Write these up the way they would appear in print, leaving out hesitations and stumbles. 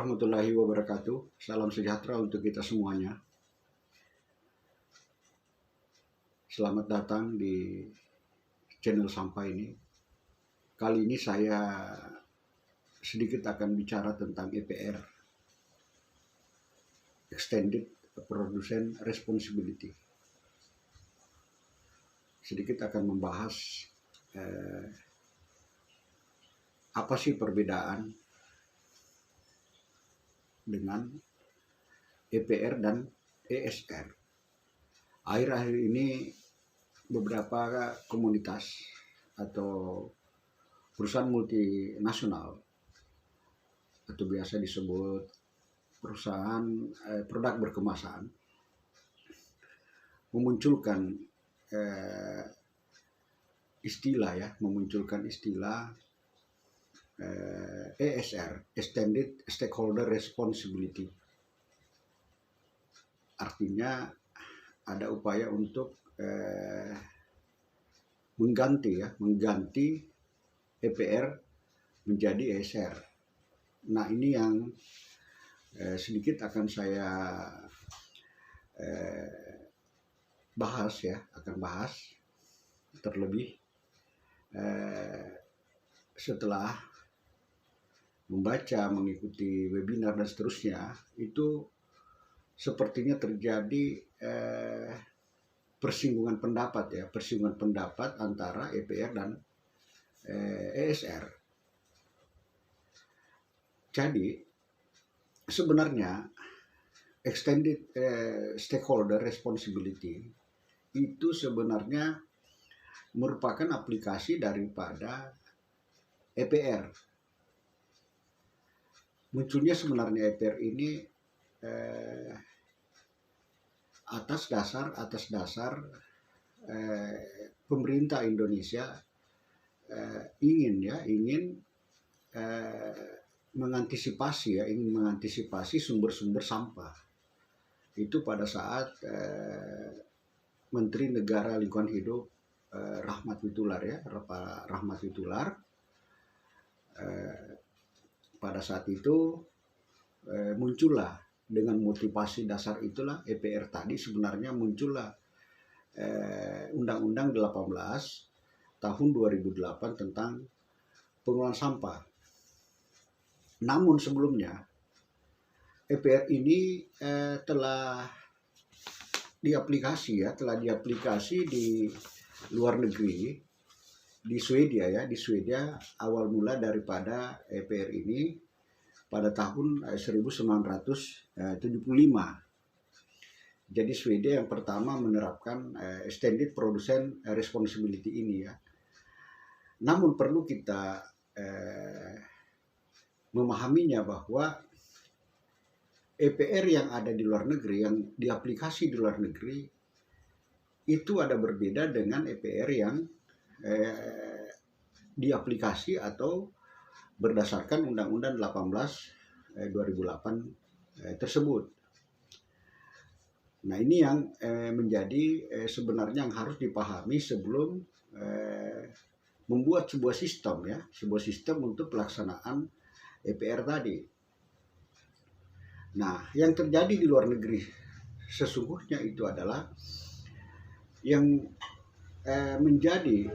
warahmatullahi wabarakatuh. Salam sejahtera untuk kita semuanya. Selamat datang di channel Sampah ini. Kali ini saya sedikit akan bicara tentang EPR, Extended Producer Responsibility. Sedikit akan membahas apa sih perbedaan dengan EPR dan ESR. Akhir-akhir ini beberapa komunitas atau perusahaan multinasional atau biasa disebut perusahaan produk berkemasan memunculkan istilah ESR, Extended Stakeholder Responsibility. Artinya ada upaya untuk mengganti EPR menjadi ESR. Nah, ini yang sedikit akan saya bahas terlebih setelah membaca, mengikuti webinar dan seterusnya, itu sepertinya terjadi persinggungan pendapat antara EPR dan ESR. Jadi sebenarnya Extended Stakeholder Responsibility itu sebenarnya merupakan aplikasi daripada EPR. Munculnya sebenarnya EPR ini atas dasar pemerintah Indonesia ingin mengantisipasi sumber-sumber sampah. Itu pada saat Menteri Negara Lingkungan Hidup Rahmat Witoelar pada saat itu muncullah, dengan motivasi dasar itulah EPR tadi sebenarnya muncullah Undang-Undang 18 tahun 2008 tentang pengelolaan sampah. Namun sebelumnya EPR ini telah diaplikasi di luar negeri, di Swedia awal mula daripada EPR ini pada tahun 1975. Jadi Swedia yang pertama menerapkan Extended Producer Responsibility ini ya. Namun perlu kita memahaminya bahwa EPR yang ada di luar negeri, yang diaplikasi di luar negeri, itu ada berbeda dengan EPR yang diaplikasi atau berdasarkan Undang-Undang 18 2008 tersebut. Nah, ini yang menjadi sebenarnya yang harus dipahami sebelum membuat sebuah sistem untuk pelaksanaan EPR tadi. Nah, yang terjadi di luar negeri sesungguhnya itu adalah yang menjadi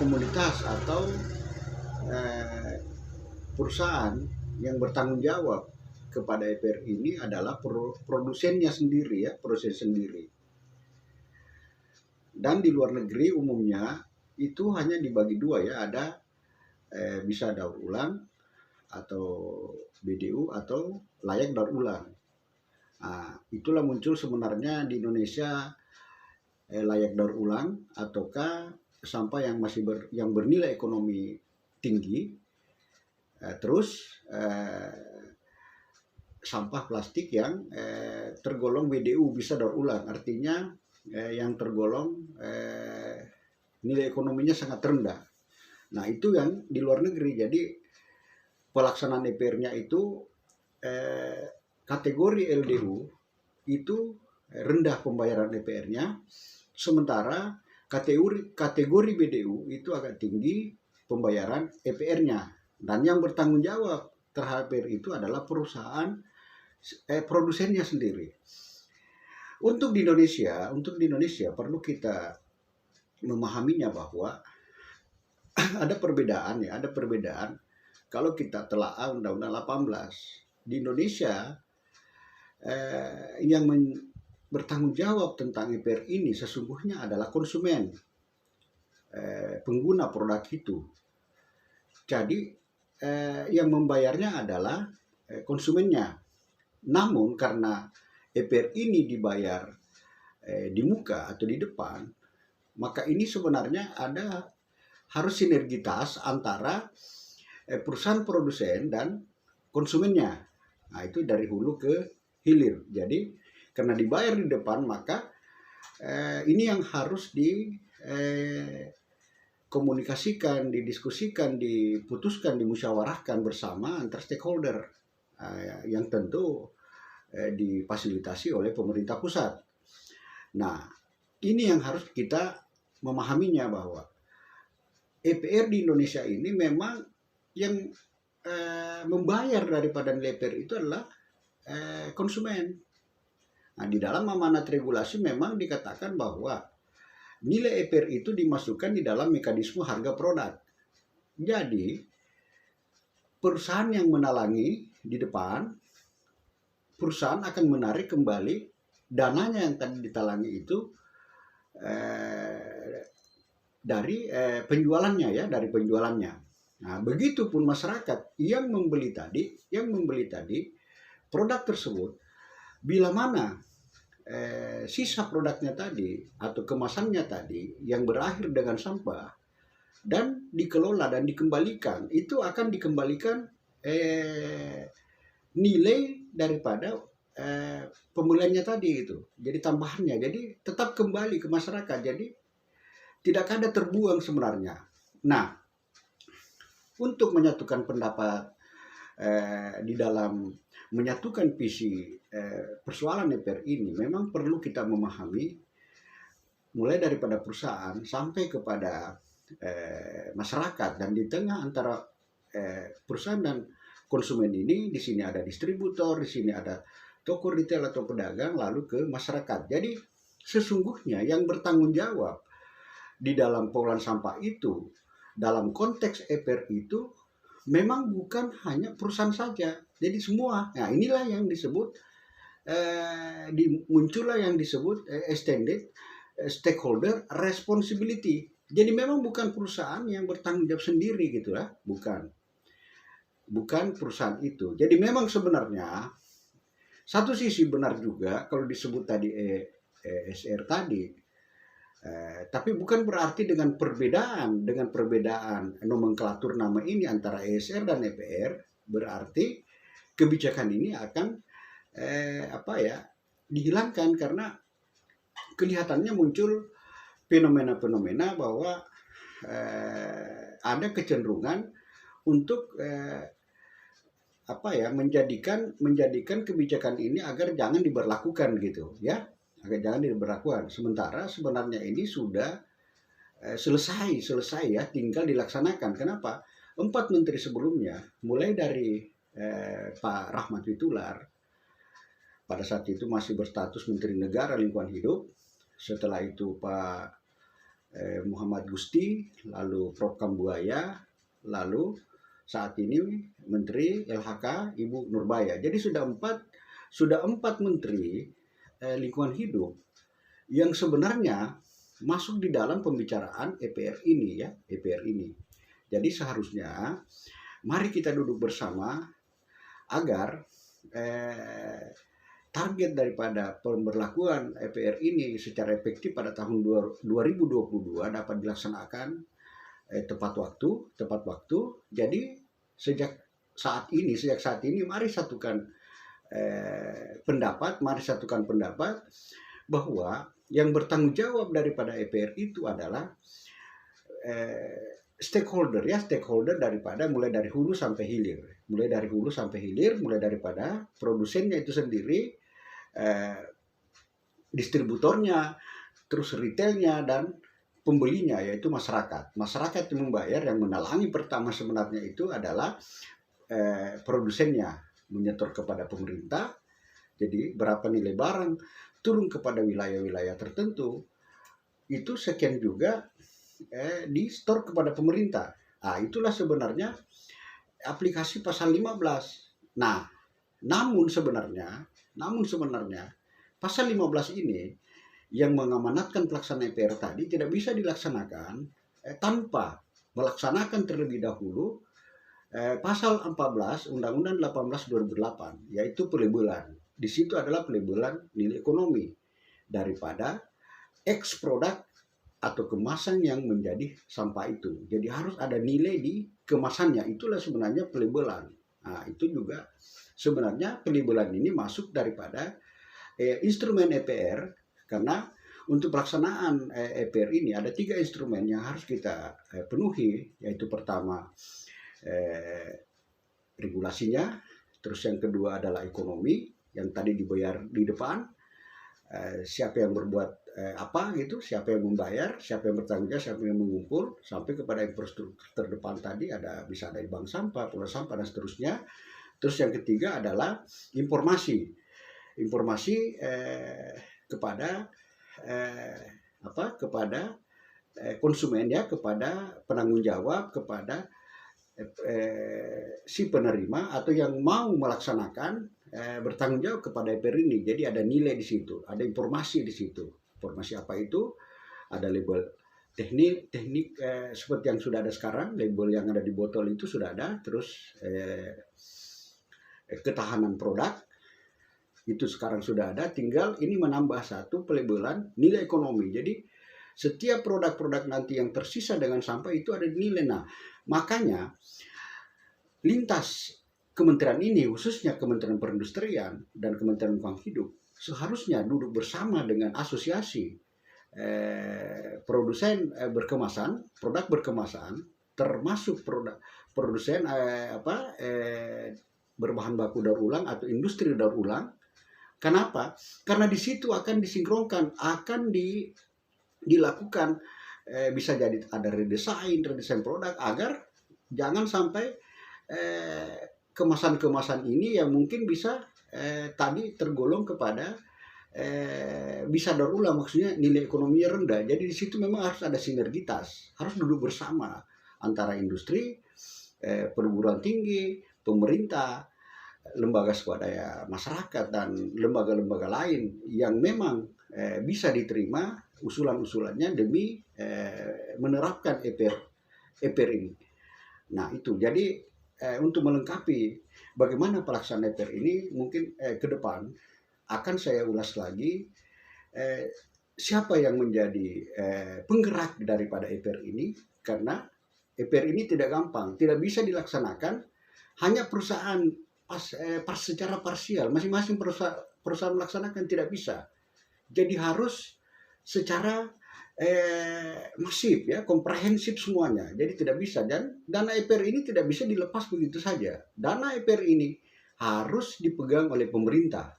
komunitas atau perusahaan yang bertanggung jawab kepada EPR ini adalah produsennya sendiri proses sendiri. Dan di luar negeri umumnya itu hanya dibagi dua ada bisa daur ulang atau BDU atau layak daur ulang. Nah, itulah muncul sebenarnya di Indonesia layak daur ulang ataukah sampah yang masih yang bernilai ekonomi tinggi, terus sampah plastik yang tergolong BDU bisa daur ulang, artinya yang tergolong nilai ekonominya sangat rendah. Nah, itu yang di luar negeri. Jadi pelaksanaan EPR-nya itu kategori LDU itu rendah pembayaran EPR-nya, sementara kategori BDU itu agak tinggi pembayaran EPR-nya. Dan yang bertanggung jawab terhadap EPR itu adalah perusahaan produsennya sendiri. Untuk di Indonesia perlu kita memahaminya bahwa ada perbedaan ya, ada perbedaan. Kalau kita telaah Undang-Undang 18 di Indonesia yang bertanggung jawab tentang EPR ini sesungguhnya adalah konsumen, pengguna produk itu. Jadi yang membayarnya adalah konsumennya. Namun karena EPR ini dibayar di muka atau di depan, maka ini sebenarnya harus sinergitas antara perusahaan produsen dan konsumennya. Nah, itu dari hulu ke hilir. Jadi karena dibayar di depan, maka ini yang harus dikomunikasikan, didiskusikan, diputuskan, dimusyawarahkan bersama antar stakeholder yang tentu difasilitasi oleh pemerintah pusat. Nah, ini yang harus kita memahaminya bahwa EPR di Indonesia ini memang yang membayar daripada nilai EPR itu adalah konsumen. Nah, di dalam amanat regulasi memang dikatakan bahwa nilai EPR itu dimasukkan di dalam mekanisme harga produk. Jadi, perusahaan yang menalangi di depan, perusahaan akan menarik kembali dananya yang tadi ditalangi itu dari penjualannya ya, dari penjualannya. Nah, begitupun masyarakat yang membeli tadi produk tersebut, bila mana sisa produknya tadi atau kemasannya tadi yang berakhir dengan sampah dan dikelola dan dikembalikan, itu akan dikembalikan nilai daripada pembeliannya tadi itu. Jadi tambahannya, jadi tetap kembali ke masyarakat. Jadi tidak ada terbuang sebenarnya. Nah, untuk menyatukan pendapat di dalam menyatukan visi persoalan EPR ini, memang perlu kita memahami mulai daripada perusahaan sampai kepada masyarakat, dan di tengah antara perusahaan dan konsumen ini, di sini ada distributor, di sini ada toko retail atau pedagang, lalu ke masyarakat. Jadi sesungguhnya yang bertanggung jawab di dalam pengolahan sampah itu, dalam konteks EPR itu, memang bukan hanya perusahaan saja. Jadi semua. Nah, inilah yang disebut muncullah yang disebut extended stakeholder responsibility. Jadi memang bukan perusahaan yang bertanggung jawab sendiri gitu ya, bukan perusahaan itu. Jadi memang sebenarnya satu sisi benar juga kalau disebut tadi ESR tadi, tapi bukan berarti dengan perbedaan nomenklatur nama ini antara ESR dan EPR berarti kebijakan ini akan dihilangkan, karena kelihatannya muncul fenomena-fenomena bahwa ada kecenderungan untuk menjadikan kebijakan ini agar jangan diberlakukan gitu ya, agar jangan diberlakukan. Sementara sebenarnya ini sudah selesai ya, tinggal dilaksanakan. Kenapa? 4 menteri sebelumnya, mulai dari Pak Rahmat Witoelar, pada saat itu masih berstatus Menteri Negara Lingkungan Hidup, setelah itu Pak Muhammad Gusti, lalu Prof. Kambuaya, lalu saat ini Menteri LHK Ibu Nurbaya. Jadi sudah empat menteri lingkungan hidup yang sebenarnya masuk di dalam pembicaraan EPR ini ya, EPR ini. Jadi seharusnya mari kita duduk bersama agar target daripada pemberlakuan EPR ini secara efektif pada tahun 2022 dapat dilaksanakan tepat waktu. Jadi sejak saat ini mari satukan pendapat bahwa yang bertanggung jawab daripada EPR itu adalah stakeholder daripada mulai dari hulu sampai hilir, mulai daripada produsennya itu sendiri, distributornya, terus retailnya, dan pembelinya yaitu masyarakat. Masyarakat yang membayar, yang menalangi pertama sebenarnya itu adalah produsennya menyetor kepada pemerintah. Jadi berapa nilai barang turun kepada wilayah-wilayah tertentu, itu sekian juga di store kepada pemerintah. Nah, itulah sebenarnya aplikasi pasal 15. Nah, namun sebenarnya pasal 15 ini yang mengamanatkan pelaksanaan EPR tadi tidak bisa dilaksanakan tanpa melaksanakan terlebih dahulu pasal 14 Undang-Undang 18 2008, yaitu pelabelan. Di situ adalah pelabelan nilai ekonomi daripada X produk atau kemasan yang menjadi sampah itu. Jadi harus ada nilai di kemasannya. Itulah sebenarnya pelabelan. Nah, itu juga sebenarnya pelabelan ini masuk daripada instrumen EPR, karena untuk pelaksanaan EPR ini ada 3 instrumen yang harus kita penuhi, yaitu pertama regulasinya, terus yang kedua adalah ekonomi yang tadi dibayar di depan, siapa yang berbuat apa gitu, siapa yang membayar, siapa yang bertanggung jawab, siapa yang mengumpul, sampai kepada infrastruktur terdepan tadi bisa ada bank sampah, pola sampah dan seterusnya. Terus yang ketiga adalah informasi kepada kepada konsumen, ya, kepada penanggung jawab, kepada si penerima atau yang mau melaksanakan bertanggung jawab kepada EPR ini. Jadi ada nilai di situ, ada informasi di situ. Informasi apa itu? Ada label teknik seperti yang sudah ada sekarang, label yang ada di botol itu sudah ada. Terus ketahanan produk itu sekarang sudah ada, tinggal ini menambah satu pelabelan nilai ekonomi. Jadi setiap produk-produk nanti yang tersisa dengan sampah itu ada nilai. Nah, makanya lintas kementerian ini, khususnya Kementerian Perindustrian dan Kementerian Lingkungan Hidup, seharusnya duduk bersama dengan asosiasi produsen berkemasan, produk berkemasan, termasuk produsen berbahan baku daur ulang atau industri daur ulang. Kenapa? Karena di situ akan disinkronkan, akan dilakukan bisa jadi ada redesign produk, agar jangan sampai kemasan-kemasan ini yang mungkin bisa tadi tergolong kepada bisa daur ulang, maksudnya nilai ekonominya rendah. Jadi di situ memang harus ada sinergitas, harus duduk bersama antara industri, perguruan tinggi, pemerintah, lembaga swadaya masyarakat dan lembaga-lembaga lain yang memang bisa diterima usulan-usulannya demi menerapkan EPR ini. Nah, itu jadi untuk melengkapi bagaimana pelaksanaan EPR ini, mungkin ke depan akan saya ulas lagi siapa yang menjadi penggerak daripada EPR ini, karena EPR ini tidak gampang, tidak bisa dilaksanakan hanya perusahaan secara parsial, masing-masing perusahaan melaksanakan, tidak bisa. Jadi harus secara masif, ya, komprehensif semuanya. Jadi tidak bisa, dan dana EPR ini tidak bisa dilepas begitu saja. Dana EPR ini harus dipegang oleh pemerintah,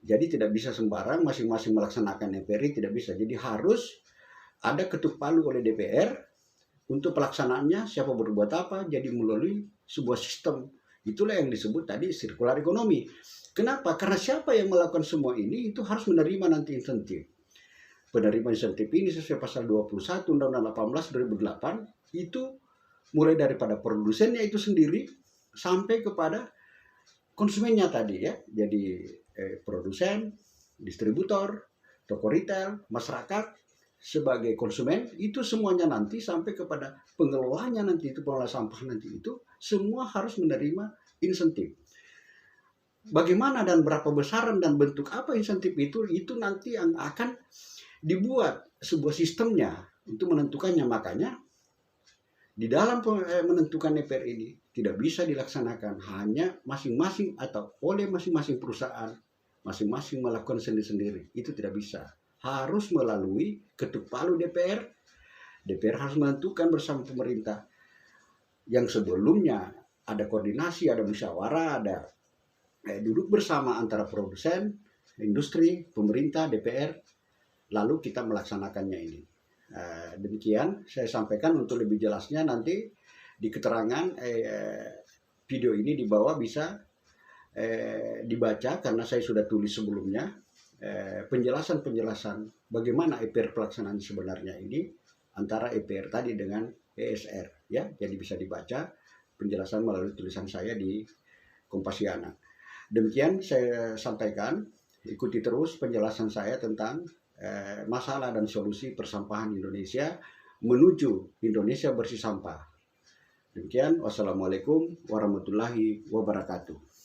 Jadi tidak bisa sembarang masing-masing melaksanakan EPR ini, tidak bisa. Jadi harus ada ketuk palu oleh DPR untuk pelaksanaannya, siapa berbuat apa, jadi melalui sebuah sistem. Itulah yang disebut tadi sirkular ekonomi. Kenapa? Karena siapa yang melakukan semua ini itu harus menerima nanti insentif. Penerima insentif ini sesuai pasal 21 Undang-Undang 18 2008 itu mulai daripada produsennya itu sendiri sampai kepada konsumennya tadi, ya. Jadi produsen, distributor, toko retail, masyarakat sebagai konsumen, itu semuanya nanti sampai kepada pengelolanya nanti, itu pengelola sampah nanti, itu semua harus menerima insentif. Bagaimana dan berapa besaran dan bentuk apa insentif itu nanti yang akan dibuat sebuah sistemnya untuk menentukannya. Makanya di dalam menentukan EPR ini tidak bisa dilaksanakan hanya masing-masing atau oleh masing-masing perusahaan, masing-masing melakukan sendiri-sendiri. Itu tidak bisa. Harus melalui ketuk palu DPR. DPR harus menentukan bersama pemerintah. Yang sebelumnya ada koordinasi, ada musyawarah, ada duduk bersama antara produsen, industri, pemerintah, DPR. lalu kita melaksanakannya ini. Demikian saya sampaikan. Untuk lebih jelasnya nanti di keterangan video ini di bawah bisa dibaca, karena saya sudah tulis sebelumnya penjelasan bagaimana EPR pelaksanaan sebenarnya ini antara EPR tadi dengan ESR ya. Jadi bisa dibaca penjelasan melalui tulisan saya di Kompasiana. Demikian saya sampaikan. Ikuti terus penjelasan saya tentang masalah dan solusi persampahan Indonesia menuju Indonesia bersih sampah. Demikian, wassalamualaikum warahmatullahi wabarakatuh.